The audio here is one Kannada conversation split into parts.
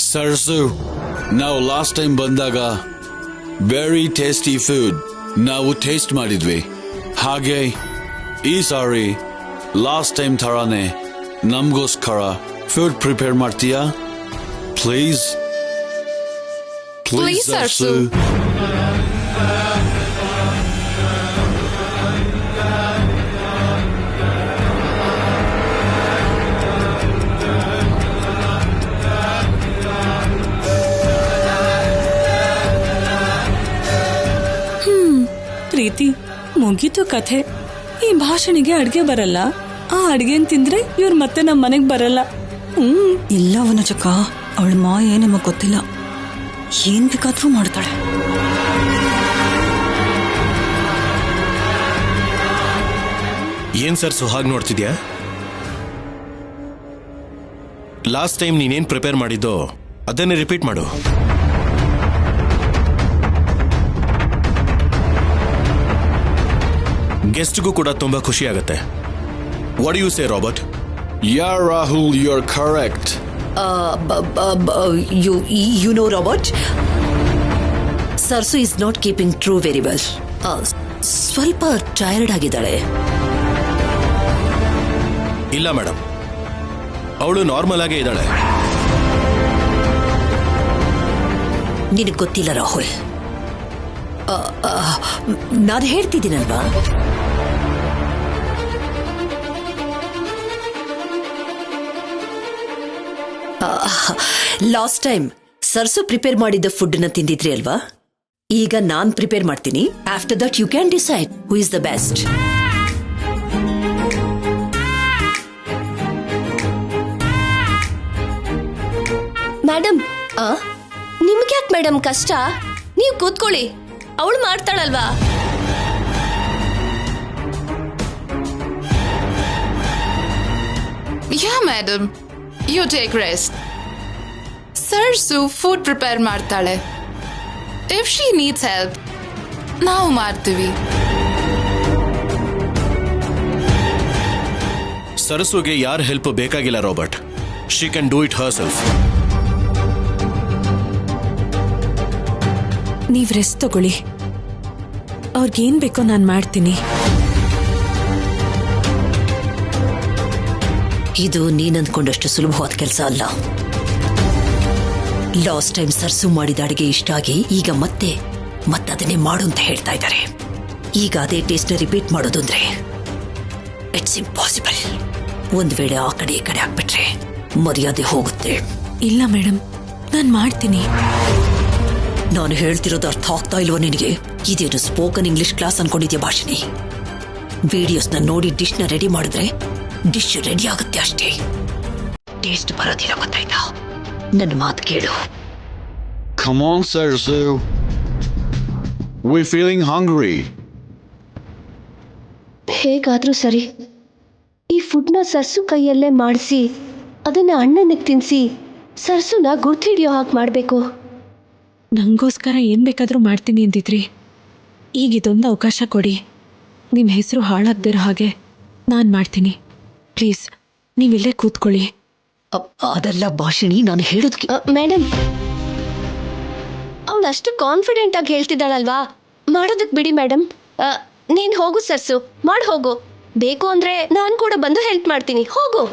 ಸರ್ಸು, ನಾವು ಲಾಸ್ಟ್ ಟೈಮ್ ಬಂದಾಗ ವೆರಿ ಟೇಸ್ಟಿ ಫುಡ್ ನಾವು ಟೇಸ್ಟ್ ಮಾಡಿದ್ವಿ. ಹಾಗೆ ಈ ಸಾರಿ ಲಾಸ್ಟ್ ಟೈಮ್ ಥರಾನೇ ನಮಗೋಸ್ಕರ ಫುಡ್ ಪ್ರಿಪೇರ್ ಮಾಡ್ತೀಯಾ? Please please Sarsu. ಪ್ರೀತಿ, ಮುಗೀತು ಕಥೆ. ಈ ಭಾಷಣಿಗೆ ಅಡ್ಗೆ ಬರಲ್ಲ, ಆ ಅಡ್ಗೆನ್ ತಿಂದ್ರೆ ಇವ್ರು ಮತ್ತೆ ನಮ್ಮ ಮನೆಗ್ ಬರಲ್ಲ. ಇಲ್ಲ ವನಜಕ್ಕ, ಅವಳ ಮಾಯೇ ನಮಗ್ ಗೊತ್ತಿಲ್ಲ. ಏನ್ ಬೇಕಾದ್ರೂ ಮಾಡ್ತಾಳೆ. ಏನ್ ಸರ್ ಸುಹಾಗ್ ನೋಡ್ತಿದ್ಯಾ? ಲಾಸ್ಟ್ ಟೈಮ್ ನೀನೇನ್ ಪ್ರಿಪೇರ್ ಮಾಡಿದ್ದೋ ಅದನ್ನೇ ರಿಪೀಟ್ ಮಾಡು. ಗೆಸ್ಟ್ಗೂ ಕೂಡ ತುಂಬಾ ಖುಷಿ ಆಗುತ್ತೆ. What you say Robert? Ya Rahul, you are correct. You know, Robert, Sarsu is not keeping true very well. ಸ್ವಲ್ಪ ಟೈರ್ಡ್ ಆಗಿದ್ದಾಳೆ. ಇಲ್ಲ ಮೇಡಮ್, ಅವಳು ನಾರ್ಮಲ್ ಆಗೇ ಇದ್ದಾಳೆ. ನಿನಗೆ ಗೊತ್ತಿಲ್ಲ ರಾಹುಲ್, ನಾನು ಹೇಳ್ತಿದ್ದೀನಲ್ವಾ, ಲಾಸ್ಟ್ ಟೈಮ್ ಸರ್ಸು ಪ್ರಿಪೇರ್ ಮಾಡಿದ್ದ ಫುಡ್ ನ ತಿಂದಿದ್ರಿ ಅಲ್ವಾ? ಈಗ ನಾನ್ ಪ್ರಿಪೇರ್ ಮಾಡ್ತೀನಿ. After that you can decide who is the best. Madam, ನಿಮ್ಗೆ ಯಾಕೆ ಮೇಡಮ್ ಕಷ್ಟ? ನೀವು ಕೂತ್ಕೊಳ್ಳಿ, ಅವಳು ಮಾಡ್ತಾಳಲ್ವಾ. Yeah, madam. You take rest. Sarsu food prepare ಮಾಡ್ತಾಳೆ. If she needs help, ನಾವು ಮಾಡ್ತೀವಿ. ಸರಸುಗೆ ಯಾರ ಹೆಲ್ಪ್ ಬೇಕಾಗಿಲ್ಲ Robert. She can do it Har self. ನೀವ್ ರೆಸ್ಟ್ ತಗೊಳ್ಳಿ, ಅವ್ರಿಗೇನ್ ಬೇಕೋ ನಾನ್ ಮಾಡ್ತೀನಿ. ಇದು ನೀನಂದ್ಕೊಂಡಷ್ಟು ಸುಲಭವಾದ ಕೆಲಸ ಅಲ್ಲ. ಲಾಸ್ಟ್ ಟೈಮ್ ಸರ್ಸು ಮಾಡಿದ ಅಡಿಗೆ ಇಷ್ಟ ಆಗಿ ಈಗ ಮತ್ತೆ ಅದನ್ನೇ ಮಾಡು ಅಂತ ಹೇಳ್ತಾ ಇದ್ದಾರೆ. ಈಗ ಅದೇ ಟೇಸ್ಟ್ ನ ರಿಪೀಟ್ ಮಾಡೋದು ಅಂದ್ರೆ ಇಟ್ಸ್ ಇಂಪಾಸಿಬಲ್. ಒಂದ್ ವೇಳೆ ಆ ಕಡೆ ಈ ಕಡೆ ಹಾಕ್ಬಿಟ್ರೆ ಮರ್ಯಾದೆ ಹೋಗುತ್ತೆ. ಇಲ್ಲ ಮೇಡಮ್, ನಾನ್ ಮಾಡ್ತೀನಿ. ನಾನು ಹೇಳ್ತಿರೋದು ಅರ್ಥ ಆಗ್ತಾ ಇಲ್ವೋ ನಿನಗೆ? ಇದೇನು ಸ್ಪೋಕನ್ ಇಂಗ್ಲಿಷ್ ಕ್ಲಾಸ್ ಅನ್ಕೊಂಡಿದ್ಯಾ ಭಾಷಿಣಿ? ವಿಡಿಯೋಸ್ನ ನೋಡಿ ಡಿಶ್ ನ ರೆಡಿ ಮಾಡಿದ್ರೆ ಡಿಶ್ ರೆಡಿ ಆಗುತ್ತೆ ಅಷ್ಟೇ, ಟೇಸ್ಟ್ ಬರೋದಿಲ್ಲ. ಗೊತ್ತಾಯ್ತಾ? ನನ್ನ ಮಾತು ಕೇಳು. Come on, Sarsu. We're feeling hungry. ಹೇಗಾದ್ರೂ ಸರಿ, ಈ ಫುಡ್ನ ಸರ್ಸು ಕೈಯಲ್ಲೇ ಮಾಡಿಸಿ ಅದನ್ನ ಅಣ್ಣನಿಗೆ ತಿನ್ನಿಸಿ ಸರ್ಸುನ ಗುರ್ತಿಡಿಯೋ ಹಾಗೆ ಮಾಡಬೇಕು. ನಂಗೋಸ್ಕರ ಏನ್ ಬೇಕಾದ್ರೂ ಮಾಡ್ತೀನಿ ಅಂತಿದ್ರಿ. ಈಗ ಇದೊಂದು ಅವಕಾಶ ಕೊಡಿ. ನಿಮ್ಮ ಹೆಸರು ಹಾಳಾಗ್ದಿರೋ ಹಾಗೆ ನಾನು ಮಾಡ್ತೀನಿ. ಪ್ಲೀಸ್, ನೀವಿಲ್ಲೇ ಕೂತ್ಕೊಳ್ಳಿ. ಅದೆಲ್ಲ ಭಾಷಿಣಿ, ನಾನು ಹೇಳೋದಕ್ಕೆ. ಮೇಡಮ್, ಅವಳು ಅಷ್ಟು ಕಾನ್ಫಿಡೆಂಟ್ ಆಗಿ ಹೇಳ್ತಿದ್ದಾಳಲ್ವಾ, ಮಾಡೋದಕ್ಕೆ ಬಿಡಿ ಮೇಡಮ್. ನೀನು ಹೋಗು ಸರ್ಸು, ಮಾಡಿ ಹೋಗು. ಬೇಕು ಅಂದ್ರೆ ನಾನು ಕೂಡ ಬಂದು ಹೆಲ್ಪ್ ಮಾಡ್ತೀನಿ. ಹೋಗು.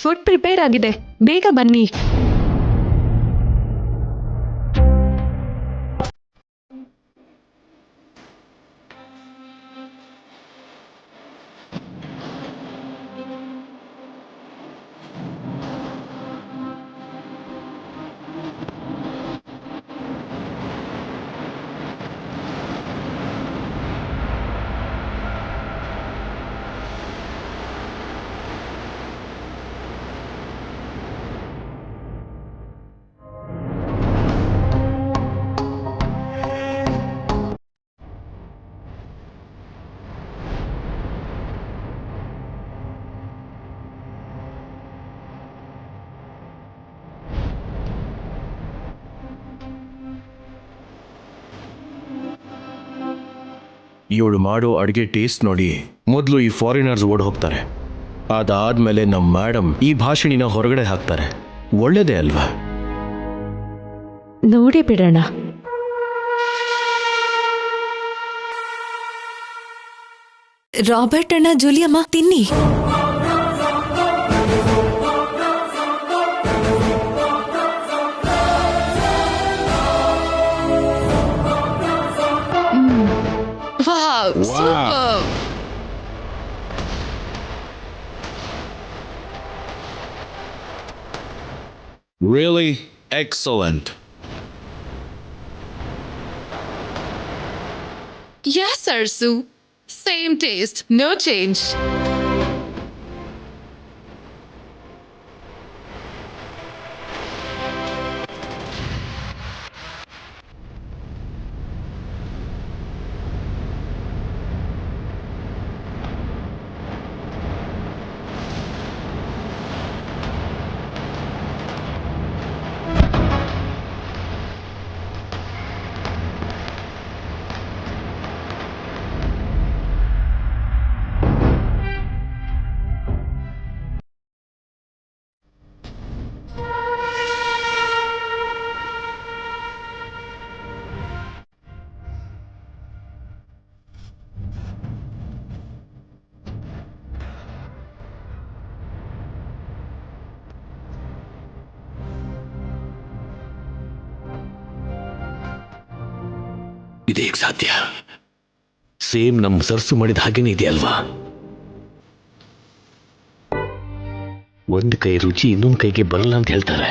ಫುಡ್ ಪ್ರಿಪೇರ್ ಆಗಿದೆ, ಬೇಗ ಬನ್ನಿ. ಇವಳು ಮಾಡೋ ಅಡುಗೆ ಟೇಸ್ಟ್ ನೋಡಿ ಮೊದಲು ಈ ಫಾರಿನರ್ಸ್ ಓಡ್ ಹೋಗ್ತಾರೆ. ಅದಾದ್ಮೇಲೆ ನಮ್ಮ ಮೇಡಮ್ ಈ ಭಾಷಣಿನ ಹೊರಗಡೆ ಹಾಕ್ತಾರೆ. ಒಳ್ಳೇದೇ ಅಲ್ವಾ? ನೋಡಿ ಬಿಡೋಣ. ರಾಬರ್ಟ್ ಅಣ್ಣ, ಜೂಲಿಯಮ್ಮ, ತಿನ್ನಿ. Wow, superb. Really excellent. Yes, Sarsu. Same taste, no change. ಇದೇಗ್ ಸಾಧ್ಯ? ಸೇಮ್ ನಮ್ಮ ಸರ್ಸು ಮಾಡಿದ ಹಾಗೇನೆ ಇದೆಯಲ್ವಾ? ಒಂದು ಕೈ ರುಚಿ ಇನ್ನೊಂದು ಕೈಗೆ ಬರಲ್ಲ ಅಂತ ಹೇಳ್ತಾರೆ.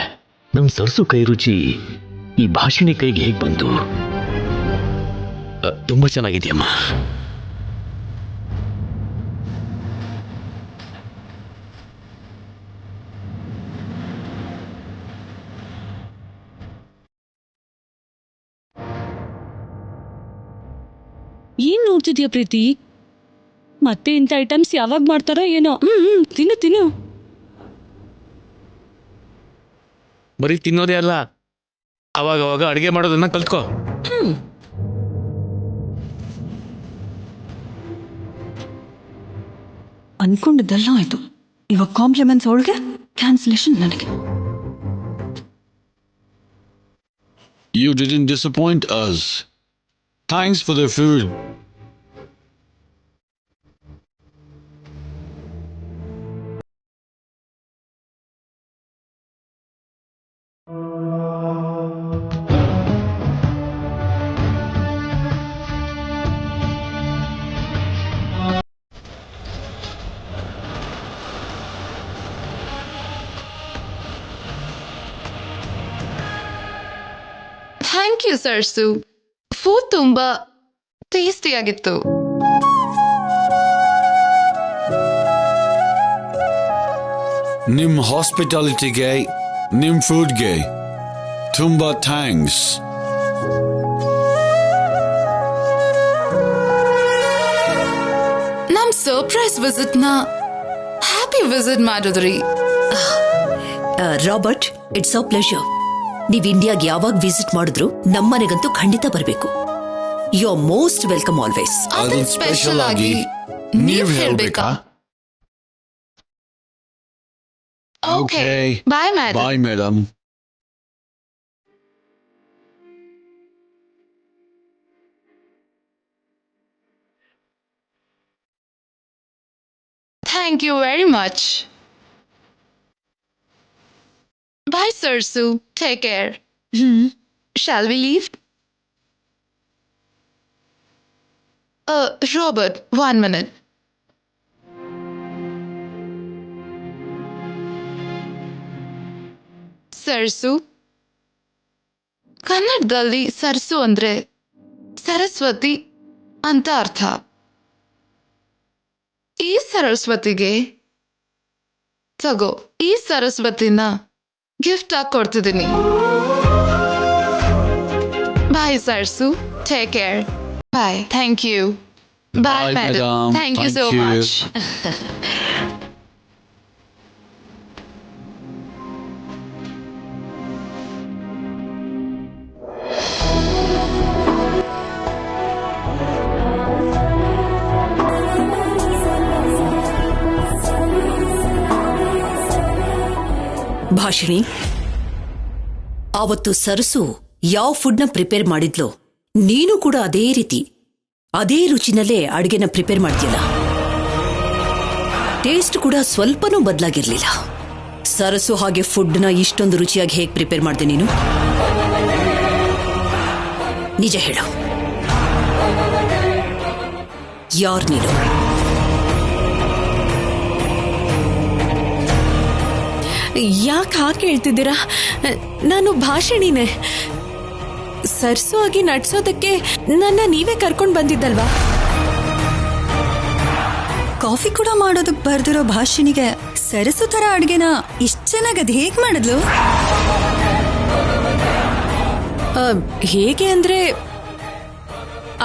ನಮ್ಮ ಸರ್ಸು ಕೈ ರುಚಿ ಈ ಭಾಷಣಿ ಕೈಗೆ ಹೇಗೆ ಬಂತು? ತುಂಬಾ ಚೆನ್ನಾಗಿದೆಯಮ್ಮ. ಏನ್ ನೋಡ್ತಿದ್ಯಾ ಪ್ರೀತಿ? ಮತ್ತೆ ಇಂಥ ಐಟಮ್ಸ್ ಯಾವಾಗ ಮಾಡ್ತಾರೋ ಏನೋ. ತಿನ್ನು ತಿನ್ನು. ಬರೀ ತಿನ್ನೋದೇ ಅಲ್ಲ, ಅವಾಗ ಅಡುಗೆ ಮಾಡೋದನ್ನ ಕಲ್ತ್ಕೋ. ಅನ್ಕೊಂಡಿದ್ದೆಲ್ಲ ಆಯ್ತು. ಇವಾಗ ಕಾಂಪ್ಲಿಮೆಂಟ್ಸ್ ಅವಳಿಗೆ, ಕ್ಯಾನ್ಸಲೇಷನ್ ನನಗೆ. You didn't disappoint us. Thanks for the food. Thank you Sarsu. Food ತುಂಬಾ ಟೇಸ್ಟಿಯಾಗಿತ್ತು. ನಿಮ್ ಹಾಸ್ಪಿಟಾಲಿಟಿಗೆ, ನಿಮ್ ಫುಡ್ಗೆ ತುಂಬಾ ಥ್ಯಾಂಕ್ಸ್. ನಮ್ ಸರ್ಪ್ರೈಸ್ ವಿಸಿಟ್ ನ ಹ್ಯಾಪಿ ವಿಸಿಟ್ ಮಾಡಿದ್ರಿ. Robert, it's a pleasure. ನೀವ್ ಇಂಡಿಯಾಗೆ ಯಾವಾಗ ವಿಸಿಟ್ ಮಾಡಿದ್ರು ನಮ್ಮನೆಗಂತೂ ಖಂಡಿತ ಬರಬೇಕು. You are most welcome always. ಅದನ್ನ ಸ್ಪೆಷಲ್ ಆಗಿ ನೀವ್ ಹೇಳ್ಬೇಕಾ? Okay, bye madam. Bye, madam. Thank you very much. Bye, Sarsu. Take care. Shall we leave? Robert, 1 minute. ಸರ್ಸು ಕನ್ನಡದಲ್ಲಿ ಸರ್ಸು ಅಂದ್ರೆ ಸರಸ್ವತಿ ಅಂತ ಅರ್ಥ. ಈ ಸರಸ್ವತಿಗೆ ತಗೋ, ಈ ಸರಸ್ವತಿನ ಗಿಫ್ಟ್ ಆಗಿ ಕೊಡ್ತಿದ್ದೀನಿ. Bye Sarsu, take care. Bye. Thank you. Bye madam. Thank you so much. Bhashini, ಆವತ್ತು ಸರಸು ಯಾವ ಫುಡ್ನ ಪ್ರಿಪೇರ್ ಮಾಡಿದ್ಲೋ ನೀನು ಕೂಡ ಅದೇ ರೀತಿ ಅದೇ ರುಚಿನಲ್ಲೇ ಅಡುಗೆನ ಪ್ರಿಪೇರ್ ಮಾಡ್ತಿಲ್ಲ. ಟೇಸ್ಟ್ ಕೂಡ ಸ್ವಲ್ಪನೂ ಬದಲಾಗಿರ್ಲಿಲ್ಲ. ಸರಸು ಹಾಗೆ ಫುಡ್ನ ಇಷ್ಟೊಂದು ರುಚಿಯಾಗಿ ಹೇಗೆ ಪ್ರಿಪೇರ್ ಮಾಡಿದೆ ನೀನು? ನಿಜ ಹೇಳು, ಯಾರು ನೀನು? ಯಾಕೆ ಹಾಗೆ ಹೇಳ್ತಿದ್ದೀರಾ? ನಾನು ಭಾಷಿಣಿನೇ. ಸರ್ಸು ಆಗಿ ನಡ್ಸೋದಕ್ಕೆ ನನ್ನ ನೀವೇ ಕರ್ಕೊಂಡು ಬಂದಿದ್ದಲ್ವಾ? ಕಾಫಿ ಕೂಡ ಮಾಡೋದಕ್ಕೆ ಬರ್ದಿರೋ ಭಾಷಿಣಿಗೆ ಸರಸು ಥರ ಅಡ್ಗೆನ ಇಷ್ಟು ಚೆನ್ನಾಗಿ ಅದು ಹೇಗೆ ಮಾಡಿದ್ಲು? ಹೇಗೆ ಅಂದ್ರೆ,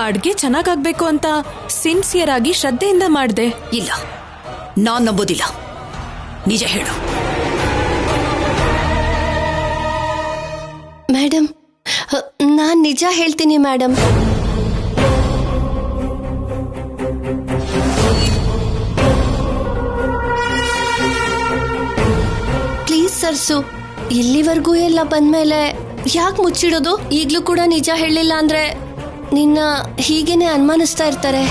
ಅಡ್ಗೆ ಚೆನ್ನಾಗಾಗ್ಬೇಕು ಅಂತ ಸಿನ್ಸಿಯರ್ ಆಗಿ ಶ್ರದ್ಧೆಯಿಂದ ಮಾಡಿದೆ. ಇಲ್ಲ, ನಾನ್ ನಂಬೋದಿಲ್ಲ. ನಿಜ ಹೇಳು. ಮೇಡಮ್, ನಾನ್ ನಿಜ ಹೇಳ್ತೀನಿ ಮೇಡಮ್. ಪ್ಲೀಸ್ ಸರ್ಸು, ಇಲ್ಲಿವರೆಗೂ ಎಲ್ಲ ಬಂದ್ಮೇಲೆ ಯಾಕೆ ಮುಚ್ಚಿಡೋದು? ಈಗ್ಲೂ ಕೂಡ ನಿಜ ಹೇಳಿಲ್ಲ ಅಂದ್ರೆ ನಿನ್ನ ಹೀಗೇನೆ ಅನುಮಾನಿಸ್ತಾ ಇರ್ತಾರೆ.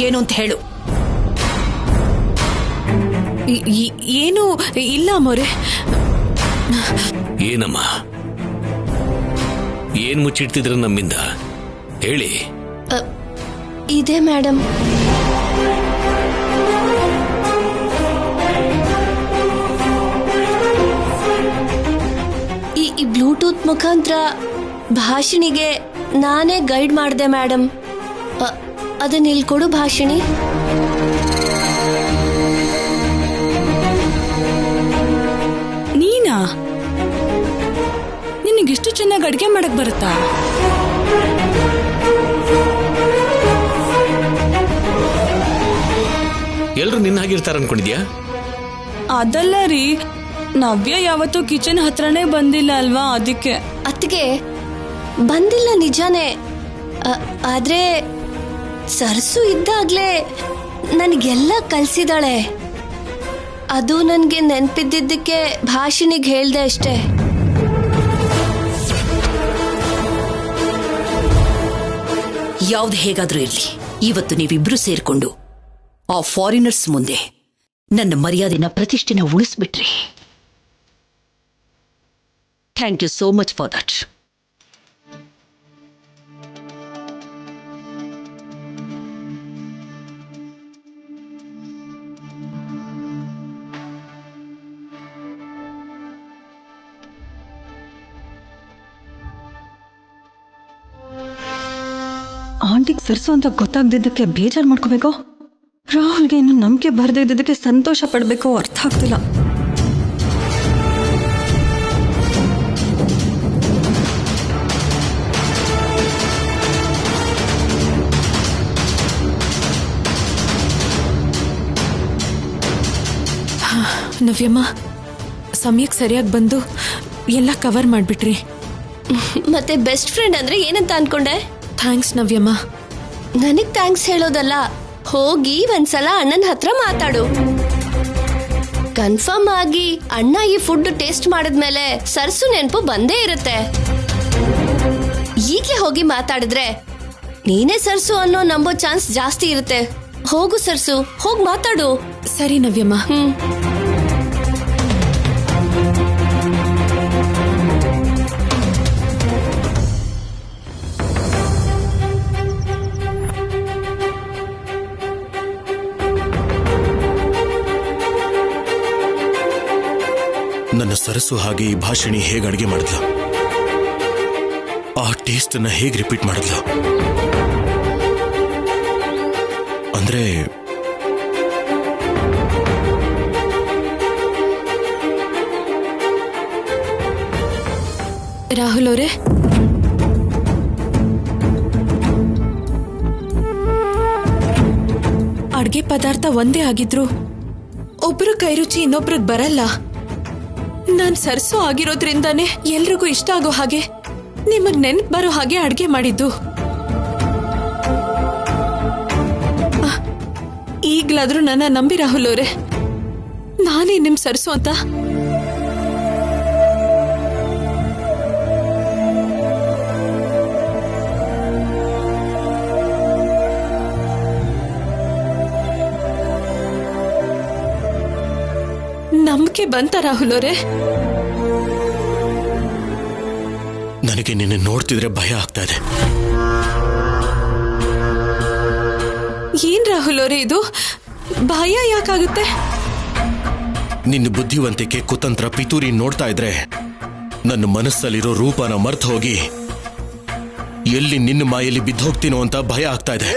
ಏನು ಅಂತ ಹೇಳು. ಏನು ಇಲ್ಲ ಮೊರೆ. ಏನಮ್ಮ, ಏನ್ ಮುಚ್ಚಿಡ್ತಿದ್ರ ನಮ್ಮಿಂದ? ಹೇಳಿ. ಇದೆ ಮೇಡಮ್. ಈ ಬ್ಲೂಟೂತ್ ಮುಖಾಂತರ ಭಾಷಿಣಿಗೆ ನಾನೇ ಗೈಡ್ ಮಾಡಿದೆ ಮೇಡಮ್. ಅದನ್ನ ಇಲ್ಲಿ ಕೊಡು ಭಾಷಿಣಿ. ನೀನಾ? ನಿನಗಿಷ್ಟು ಚೆನ್ನಾಗಿ ಅಡ್ಗೆ ಮಾಡಕ್ ಬರುತ್ತಾ? ಎಲ್ರು ನಿನ್ನ ಹಾಗಿರ್ತಾರ ಅನ್ಕೊಂಡಿದ್ಯಾ? ಅದಲ್ಲ ರೀ, ನವ್ಯ ಯಾವತ್ತೂ ಕಿಚನ್ ಹತ್ರನೇ ಬಂದಿಲ್ಲ ಅಲ್ವಾ, ಅದಕ್ಕೆ. ಅತ್ತಿಗೆ ಬಂದಿಲ್ಲ ನಿಜಾನೇ. ಆದ್ರೆ ಸರ್ಸು ಇದ್ದಾಗ್ಲೇ ನನಗೆಲ್ಲ ಕಲ್ಸಿದಾಳೆ. ಅದು ನನಗೆ ನೆನ್ಪಿದ್ದಕ್ಕೆ ಭಾಷಿಣಿಗೆ ಹೇಳ್ದೆ ಅಷ್ಟೇ. ಯಾವ್ದು ಹೇಗಾದ್ರೂ ಇರ್ಲಿ, ಇವತ್ತು ನೀವಿಬ್ರು ಸೇರ್ಕೊಂಡು ಆ ಫಾರಿನರ್ಸ್ ಮುಂದೆ ನನ್ನ ಮರ್ಯಾದೆನ ಪ್ರತಿಷ್ಠೆನ ಉಳಿಸ್ಬಿಟ್ರಿ. Thank you so much for that. ಆಂಟಿಗೆ ಸರ್ಸು ಅಂತ ಗೊತ್ತಾಗ್ದಿದ್ದಕ್ಕೆ ಬೇಜಾರು ಮಾಡ್ಕೋಬೇಕೋ, ರಾಹುಲ್ಗೆ ಇನ್ನು ನಂಬಿಕೆ ಬರದೇ ಇದ್ದದಕ್ಕೆ ಸಂತೋಷ ಪಡಬೇಕೋ ಅರ್ಥ ಆಗ್ತಿಲ್ಲ. ನವ್ಯಮ್ಮ, ಸಮಯಕ್ಕೆ ಸರಿಯಾಗಿ ಬಂದು ಎಲ್ಲ ಕವರ್ ಮಾಡಿಬಿಟ್ರಿ. ಮತ್ತೆ ಬೆಸ್ಟ್ ಫ್ರೆಂಡ್ ಅಂದ್ರೆ ಏನಂತ ಅನ್ಕೊಂಡೆ? ಥ್ಯಾಂಕ್ಸ್ ನವ್ಯಮ್ಮ. ನನಗ್ ಥ್ಯಾಂಕ್ಸ್ ಹೇಳೋದಲ್ಲ, ಹೋಗಿ ಒಂದ್ಸಲ ಅಣ್ಣನ ಹತ್ರ ಮಾತಾಡು. ಕನ್ಫರ್ಮ್ ಆಗಿ ಅಣ್ಣ ಈ ಫುಡ್ ಟೇಸ್ಟ್ ಮಾಡಿದ್ಮೇಲೆ ಸರ್ಸು ನೆನಪು ಬಂದೇ ಇರುತ್ತೆ. ಈಗಲೇ ಹೋಗಿ ಮಾತಾಡಿದ್ರೆ ನೀನೇ ಸರ್ಸು ಅನ್ನೋ ನಂಬೋ ಚಾನ್ಸ್ ಜಾಸ್ತಿ ಇರುತ್ತೆ. ಹೋಗು ಸರ್ಸು, ಹೋಗಿ ಮಾತಾಡು. ಸರಿ ನವ್ಯಮ್ಮ. ನನ್ನ ಸರಸು ಹಾಗೆ ಈ ಭಾಷಿಣಿ ಹೇಗೆ ಅಡುಗೆ ಮಾಡಿದ್ಲು, ಆ ಟೇಸ್ಟ್ ಅನ್ನ ಹೇಗೆ ರಿಪೀಟ್ ಮಾಡಿದ್ಲು ಅಂದ್ರೆ ರಾಹುಲ್ ಅವರೇ, ಅಡ್ಗೆ ಪದಾರ್ಥ ಒಂದೇ ಆಗಿದ್ರು ಒಬ್ರು ಕೈ ರುಚಿ ಇನ್ನೊಬ್ರಿಗೆ ಬರಲ್ಲ. ನಾನ್ ಸರ್ಸು ಆಗಿರೋದ್ರಿಂದಾನೇ ಎಲ್ರಿಗೂ ಇಷ್ಟ ಆಗೋ ಹಾಗೆ, ನಿಮಗ್ ನೆನ್ಪು ಬರೋ ಹಾಗೆ ಅಡ್ಗೆ ಮಾಡಿದ್ದು. ಈಗ್ಲಾದ್ರೂ ನನ್ನ ನಂಬಿ ರಾಹುಲ್ ಅವರೇ, ನಾನೇ ನಿಮ್ ಸರ್ಸು ಅಂತ. ನಂಬಿಕೆ ಬಂತ ರಾಹುಲ್ ಅವರೇ? ನನಗೆ ನಿನ್ನ ನೋಡ್ತಿದ್ರೆ ಭಯ ಆಗ್ತಾ ಇದೆ. ಏನ್ ರಾಹುಲ್ ಅವರೇ ಇದು? ಭಯ ಯಾಕಾಗುತ್ತೆ? ನಿನ್ನ ಬುದ್ಧಿವಂತಿಕೆ, ಕುತಂತ್ರ, ಪಿತೂರಿ ನೋಡ್ತಾ ಇದ್ರೆ ನನ್ನ ಮನಸ್ಸಲ್ಲಿರೋ ರೂಪನ ಮರ್ತು ಹೋಗಿ ಎಲ್ಲಿ ನಿನ್ನ ಮಾಯಲ್ಲಿ ಬಿದ್ದೋಗ್ತೀನೋ ಅಂತ ಭಯ ಆಗ್ತಾ ಇದೆ.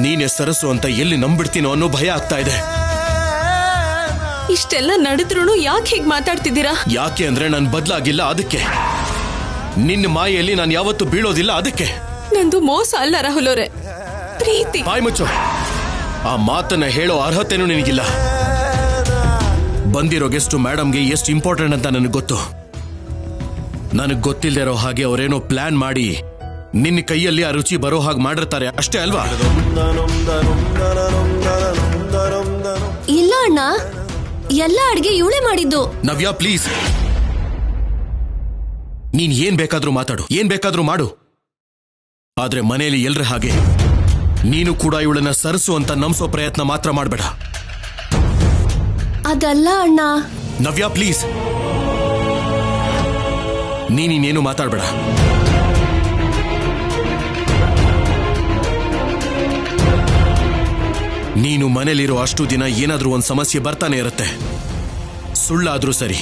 ನೀನೇ ಸರಸು ಅಂತ ಎಲ್ಲಿ ನಂಬಿಡ್ತೀನೋ ಅನ್ನೋ ಭಯ ಆಗ್ತಾ ಇದೆ. ಇಷ್ಟೆಲ್ಲ ನಡೆದ್ರೂ ಯಾಕೆ ಹೀಗೆ ಮಾತಾಡ್ತಿದ್ದೀರಾ? ಯಾಕೆ ಅಂದ್ರೆ ನಾನು ಬದಲಾಗಿಲ್ಲ, ಅದಕ್ಕೆ. ನಿನ್ನ ಮಾಯಲ್ಲಿ ನಾನು ಯಾವತ್ತೂ ಬೀಳೋದಿಲ್ಲ, ಅದಕ್ಕೆ. ನಂದು ಮೋಸ ಅಲ್ಲ ರಾಹುಲ್ ಅವರೇ, ಪ್ರೀತಿ. ಬಾಯ್ ಮುಚ್ಚು. ಆ ಮಾತನ್ನ ಹೇಳೋ ಅರ್ಹತೆನೂ ನಿನಗಿಲ್ಲ. ಬಂದಿರೋ ಗೆಸ್ಟ್ ಮೇಡಮ್ಗೆ ಎಷ್ಟು ಇಂಪಾರ್ಟೆಂಟ್ ಅಂತ ನನಗೆ ಗೊತ್ತು. ನನಗೆ ಗೊತ್ತಿಲ್ಲದೆ ಇರೋ ಹಾಗೆ ಅವರೇನೋ ಪ್ಲಾನ್ ಮಾಡಿ ನಿನ್ನ ಕೈಯಲ್ಲಿ ಆ ರುಚಿ ಬರೋ ಹಾಗೆ ಮಾಡಿರ್ತಾರೆ, ಅಷ್ಟೇ ಅಲ್ವಾ? ಇಲ್ಲ ಅಣ್ಣ, ಎಲ್ಲ ಅಡ್ಗೆ ಇವಳೇ ಮಾಡಿದ್ದು. ನವ್ಯ, ಪ್ಲೀಸ್. ನೀನ್ ಏನ್ ಬೇಕಾದ್ರೂ ಮಾತಾಡು, ಏನ್ ಬೇಕಾದ್ರೂ ಮಾಡು. ಆದ್ರೆ ಮನೆಯಲ್ಲಿ ಎಲ್ರ ಹಾಗೆ ನೀನು ಕೂಡ ಇವಳನ್ನ ಸರಸು ಅಂತ ನಂಬಿಸೋ ಪ್ರಯತ್ನ ಮಾತ್ರ ಮಾಡಬೇಡ. ಅದಲ್ಲ ಅಣ್ಣ. ನವ್ಯ, ಪ್ಲೀಸ್. ನೀನೇನು ಮಾತಾಡಬೇಡ. ನೀನು ಮನೇಲಿರೋ ಅಷ್ಟು ದಿನ ಏನಾದ್ರೂ ಒಂದು ಸಮಸ್ಯೆ ಬರ್ತಾನೆ ಇರುತ್ತೆ. ಸುಳ್ಳಾದ್ರೂ ಸರಿ,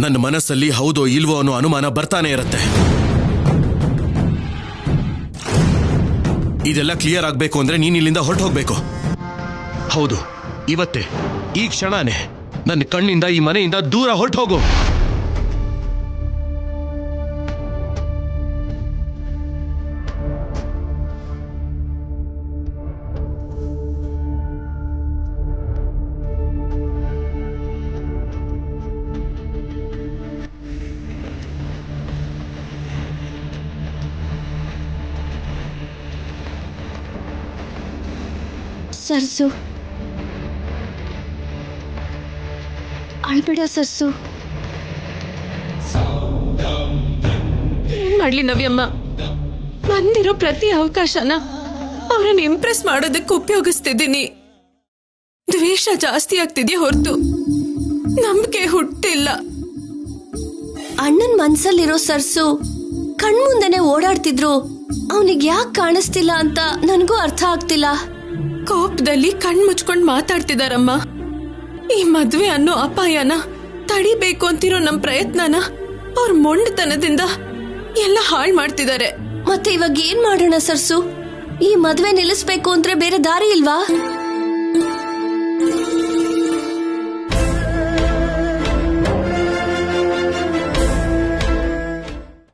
ನನ್ನ ಮನಸ್ಸಲ್ಲಿ ಹೌದೋ ಇಲ್ವೋ ಅನ್ನೋ ಅನುಮಾನ ಬರ್ತಾನೆ ಇರುತ್ತೆ. ಇದೆಲ್ಲ ಕ್ಲಿಯರ್ ಆಗ್ಬೇಕು ಅಂದ್ರೆ ನೀನ್ ಇಲ್ಲಿಂದ ಹೊರಟು ಹೋಗ್ಬೇಕು. ಹೌದು, ಇವತ್ತೇ, ಈ ಕ್ಷಣನೇ ನನ್ನ ಕಣ್ಣಿಂದ, ಈ ಮನೆಯಿಂದ ದೂರ ಹೊರಟು ಹೋಗು. ಸರ್ಸು, ಅಳ್ಬೇಡ ಸರ್ಸು. ಏನ್ ಮಾಡ್ಲಿ ನವ್ಯಮ್ಮ? ಬಂದಿರೋ ಪ್ರತಿ ಅವಕಾಶನ ಅವ್ರನ್ನ ಇಂಪ್ರೆಸ್ ಮಾಡೋದಕ್ಕೆ ಉಪಯೋಗಿಸ್ತಿದ್ದೀನಿ. ದ್ವೇಷ ಜಾಸ್ತಿ ಆಗ್ತಿದ್ಯಾ ಹೊರತು ನಂಬಿಕೆ ಹುಟ್ಟಿಲ್ಲ. ಅಣ್ಣನ್ ಮನ್ಸಲ್ಲಿರೋ ಸರ್ಸು ಕಣ್ಮುಂದೆನೆ ಓಡಾಡ್ತಿದ್ರು. ಅವನಿಗೆ ಯಾಕೆ ಕಾಣಿಸ್ತಿಲ್ಲ ಅಂತ ನನಗೂ ಅರ್ಥ ಆಗ್ತಿಲ್ಲ. ಕೋಪದಲ್ಲಿ ಕಣ್ ಮುಚ್ಕೊಂಡ್ ಮಾತಾಡ್ತಿದಾರಮ್ಮ. ಈ ಮದ್ವೆ ಅನ್ನೋ ಅಪಾಯನ ತಡಿಬೇಕು ಅಂತಿರೋ ನಮ್ ಪ್ರಯತ್ನನ ಅವ್ರ ಮೊಂಡತನದಿಂದ ಎಲ್ಲ ಹಾಳ್ ಮಾಡ್ತಿದ್ದಾರೆ. ಮತ್ತೆ ಇವಾಗ ಏನ್ ಮಾಡೋಣ ಸರ್ಸು? ಈ ಮದ್ವೆ ನಿಲ್ಲಿಸ್ಬೇಕು ಅಂದ್ರೆ ಬೇರೆ ದಾರಿ ಇಲ್ವಾ?